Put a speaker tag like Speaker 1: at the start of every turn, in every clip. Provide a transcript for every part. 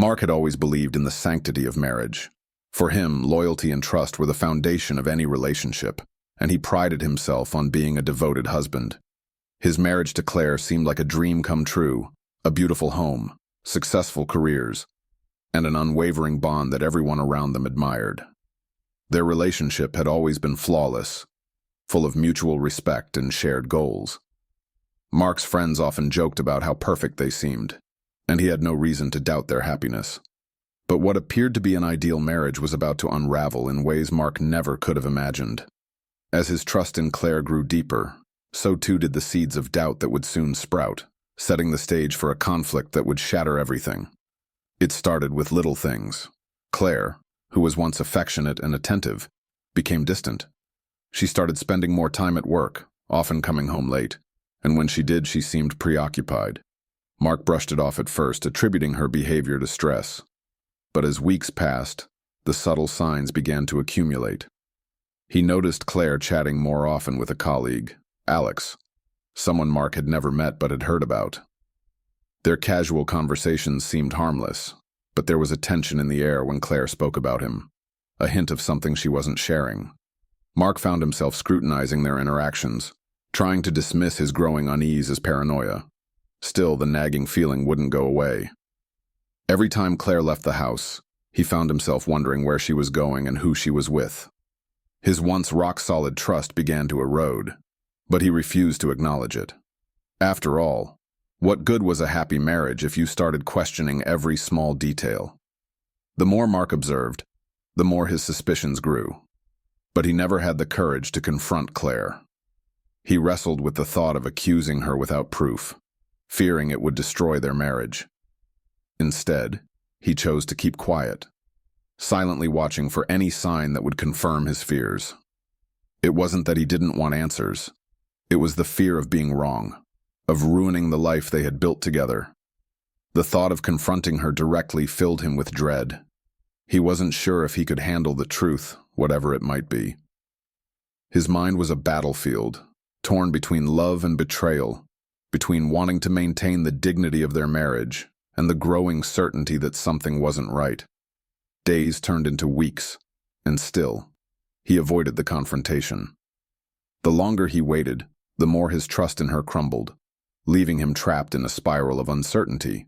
Speaker 1: Mark had always believed in the sanctity of marriage. For him, loyalty and trust were the foundation of any relationship, and he prided himself on being a devoted husband. His marriage to Claire seemed like a dream come true, a beautiful home, successful careers, and an unwavering bond that everyone around them admired. Their relationship had always been flawless, full of mutual respect and shared goals. Mark's friends often joked about how perfect they seemed, and he had no reason to doubt their happiness. But what appeared to be an ideal marriage was about to unravel in ways Mark never could have imagined. As his trust in Claire grew deeper, so too did the seeds of doubt that would soon sprout, setting the stage for a conflict that would shatter everything. It started with little things. Claire, who was once affectionate and attentive, became distant. She started spending more time at work, often coming home late, and when she did, she seemed preoccupied. Mark brushed it off at first, attributing her behavior to stress. But as weeks passed, the subtle signs began to accumulate. He noticed Claire chatting more often with a colleague, Alex, someone Mark had never met but had heard about. Their casual conversations seemed harmless, but there was a tension in the air when Claire spoke about him, a hint of something she wasn't sharing. Mark found himself scrutinizing their interactions, trying to dismiss his growing unease as paranoia. Still, the nagging feeling wouldn't go away. Every time Claire left the house, he found himself wondering where she was going and who she was with. His once rock-solid trust began to erode, but he refused to acknowledge it. After all, what good was a happy marriage if you started questioning every small detail? The more Mark observed, the more his suspicions grew. But he never had the courage to confront Claire. He wrestled with the thought of accusing her without proof, fearing it would destroy their marriage. Instead, he chose to keep quiet, silently watching for any sign that would confirm his fears. It wasn't that he didn't want answers. It was the fear of being wrong, of ruining the life they had built together. The thought of confronting her directly filled him with dread. He wasn't sure if he could handle the truth, whatever it might be. His mind was a battlefield, torn between love and betrayal, between wanting to maintain the dignity of their marriage and the growing certainty that something wasn't right. Days turned into weeks, and still, he avoided the confrontation. The longer he waited, the more his trust in her crumbled, leaving him trapped in a spiral of uncertainty.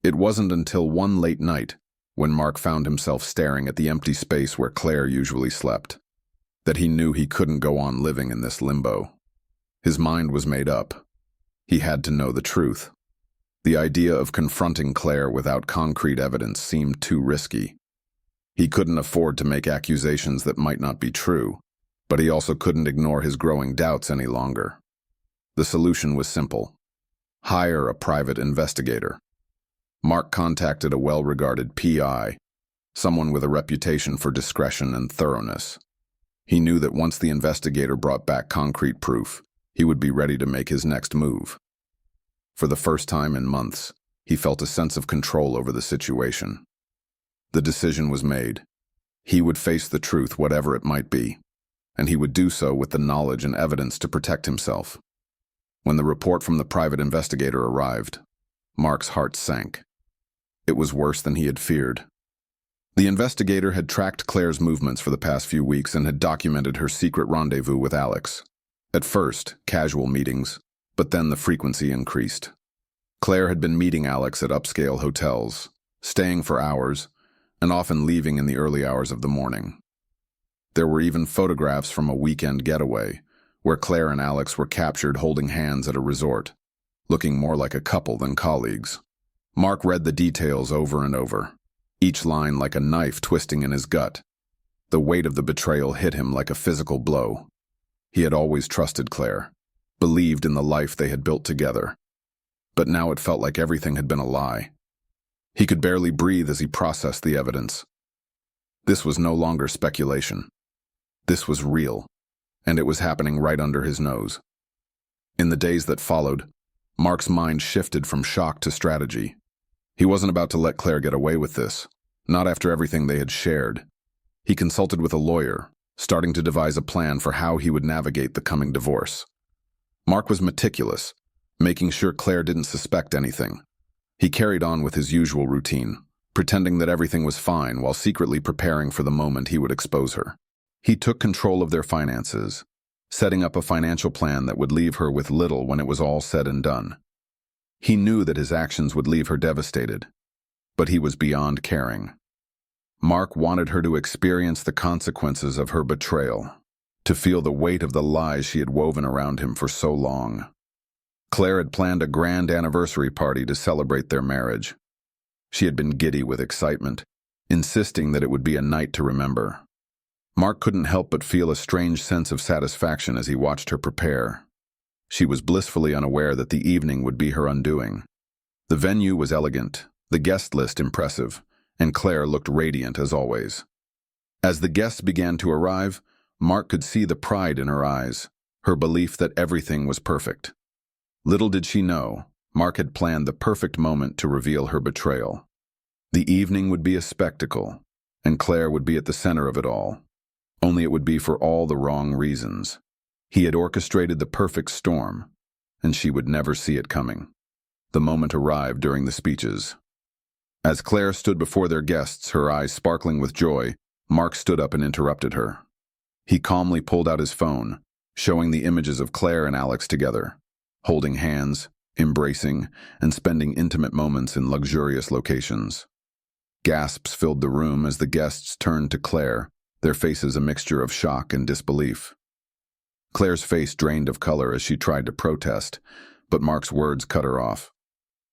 Speaker 1: It wasn't until one late night, when Mark found himself staring at the empty space where Claire usually slept, that he knew he couldn't go on living in this limbo. His mind was made up. He had to know the truth. The idea of confronting Claire without concrete evidence seemed too risky. He couldn't afford to make accusations that might not be true, but he also couldn't ignore his growing doubts any longer. The solution was simple. Hire a private investigator. Mark contacted a well-regarded PI, someone with a reputation for discretion and thoroughness. He knew that once the investigator brought back concrete proof, he would be ready to make his next move. For the first time in months, he felt a sense of control over the situation. The decision was made. He would face the truth, whatever it might be, and he would do so with the knowledge and evidence to protect himself. When the report from the private investigator arrived, Mark's heart sank. It was worse than he had feared. The investigator had tracked Claire's movements for the past few weeks and had documented her secret rendezvous with Alex. At first, casual meetings, but then the frequency increased. Claire had been meeting Alex at upscale hotels, staying for hours, and often leaving in the early hours of the morning. There were even photographs from a weekend getaway, where Claire and Alex were captured holding hands at a resort, looking more like a couple than colleagues. Mark read the details over and over, each line like a knife twisting in his gut. The weight of the betrayal hit him like a physical blow. He had always trusted Claire, believed in the life they had built together. But now it felt like everything had been a lie. He could barely breathe as he processed the evidence. This was no longer speculation. This was real, and it was happening right under his nose. In the days that followed, Mark's mind shifted from shock to strategy. He wasn't about to let Claire get away with this, not after everything they had shared. He consulted with a lawyer, starting to devise a plan for how he would navigate the coming divorce. Mark was meticulous, making sure Claire didn't suspect anything. He carried on with his usual routine, pretending that everything was fine while secretly preparing for the moment he would expose her. He took control of their finances, setting up a financial plan that would leave her with little when it was all said and done. He knew that his actions would leave her devastated, but he was beyond caring. Mark wanted her to experience the consequences of her betrayal, to feel the weight of the lies she had woven around him for so long. Claire had planned a grand anniversary party to celebrate their marriage. She had been giddy with excitement, insisting that it would be a night to remember. Mark couldn't help but feel a strange sense of satisfaction as he watched her prepare. She was blissfully unaware that the evening would be her undoing. The venue was elegant, the guest list impressive, and Claire looked radiant as always. As the guests began to arrive, Mark could see the pride in her eyes, her belief that everything was perfect. Little did she know, Mark had planned the perfect moment to reveal her betrayal. The evening would be a spectacle, and Claire would be at the center of it all. Only it would be for all the wrong reasons. He had orchestrated the perfect storm, and she would never see it coming. The moment arrived during the speeches. As Claire stood before their guests, her eyes sparkling with joy, Mark stood up and interrupted her. He calmly pulled out his phone, showing the images of Claire and Alex together, holding hands, embracing, and spending intimate moments in luxurious locations. Gasps filled the room as the guests turned to Claire, their faces a mixture of shock and disbelief. Claire's face drained of color as she tried to protest, but Mark's words cut her off.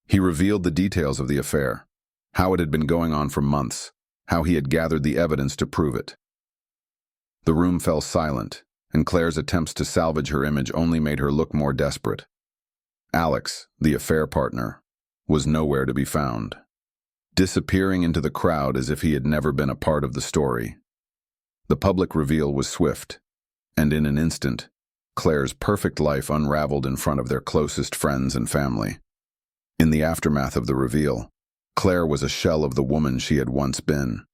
Speaker 1: He revealed the details of the affair, how it had been going on for months, how he had gathered the evidence to prove it. The room fell silent, and Claire's attempts to salvage her image only made her look more desperate. Alex, the affair partner, was nowhere to be found, disappearing into the crowd as if he had never been a part of the story. The public reveal was swift, and in an instant, Claire's perfect life unraveled in front of their closest friends and family. In the aftermath of the reveal, Claire was a shell of the woman she had once been.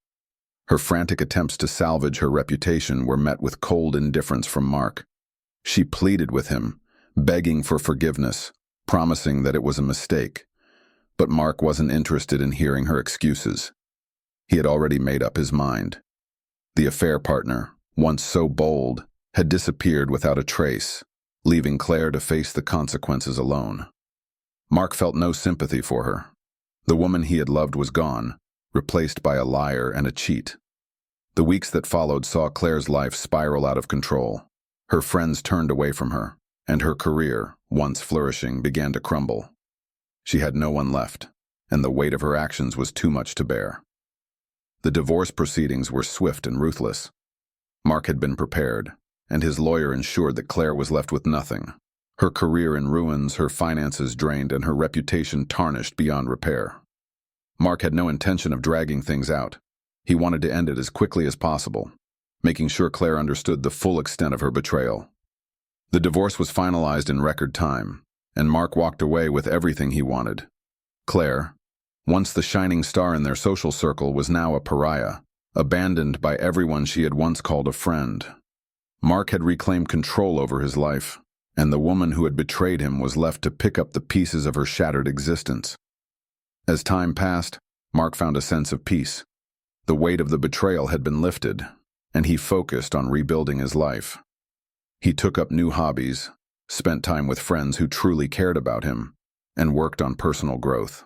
Speaker 1: Her frantic attempts to salvage her reputation were met with cold indifference from Mark. She pleaded with him, begging for forgiveness, promising that it was a mistake. But Mark wasn't interested in hearing her excuses. He had already made up his mind. The affair partner, once so bold, had disappeared without a trace, leaving Claire to face the consequences alone. Mark felt no sympathy for her. The woman he had loved was gone, replaced by a liar and a cheat. The weeks that followed saw Claire's life spiral out of control. Her friends turned away from her, and her career, once flourishing, began to crumble. She had no one left, and the weight of her actions was too much to bear. The divorce proceedings were swift and ruthless. Mark had been prepared, and his lawyer ensured that Claire was left with nothing. Her career in ruins, her finances drained, and her reputation tarnished beyond repair. Mark had no intention of dragging things out. He wanted to end it as quickly as possible, making sure Claire understood the full extent of her betrayal. The divorce was finalized in record time, and Mark walked away with everything he wanted. Claire, once the shining star in their social circle, was now a pariah, abandoned by everyone she had once called a friend. Mark had reclaimed control over his life, and the woman who had betrayed him was left to pick up the pieces of her shattered existence. As time passed, Mark found a sense of peace. The weight of the betrayal had been lifted, and he focused on rebuilding his life. He took up new hobbies, spent time with friends who truly cared about him, and worked on personal growth.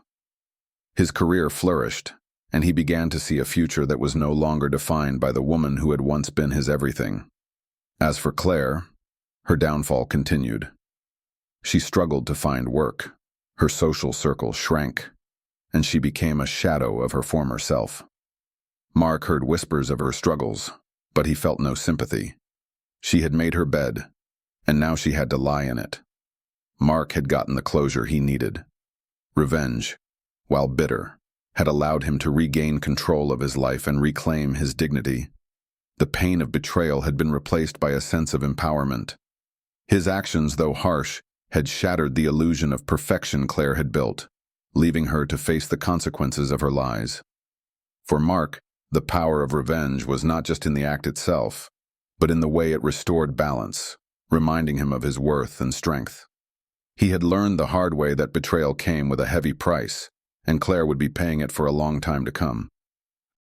Speaker 1: His career flourished, and he began to see a future that was no longer defined by the woman who had once been his everything. As for Claire, her downfall continued. She struggled to find work, her social circle shrank, and she became a shadow of her former self. Mark heard whispers of her struggles, but he felt no sympathy. She had made her bed, and now she had to lie in it. Mark had gotten the closure he needed. Revenge, while bitter, had allowed him to regain control of his life and reclaim his dignity. The pain of betrayal had been replaced by a sense of empowerment. His actions, though harsh, had shattered the illusion of perfection Claire had built, leaving her to face the consequences of her lies. For Mark, the power of revenge was not just in the act itself, but in the way it restored balance, reminding him of his worth and strength. He had learned the hard way that betrayal came with a heavy price, and Claire would be paying it for a long time to come.